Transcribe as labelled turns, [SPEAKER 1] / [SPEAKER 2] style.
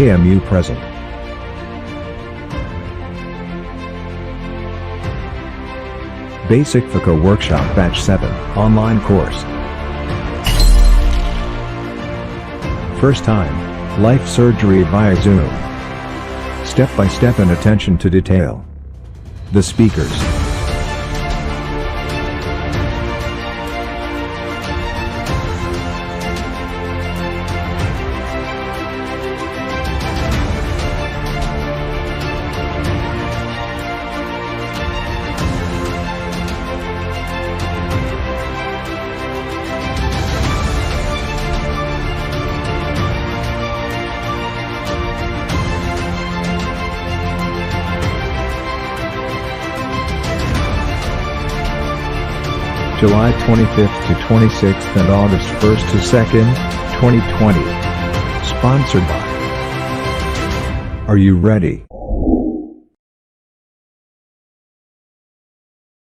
[SPEAKER 1] KMU present. Basic Phaco Workshop Batch 7 online course. First time, life surgery via Zoom. Step-by-step and attention to detail. The speakers. July 25th to 26th and August 1st to 2nd, 2020. Sponsored by. Are you ready?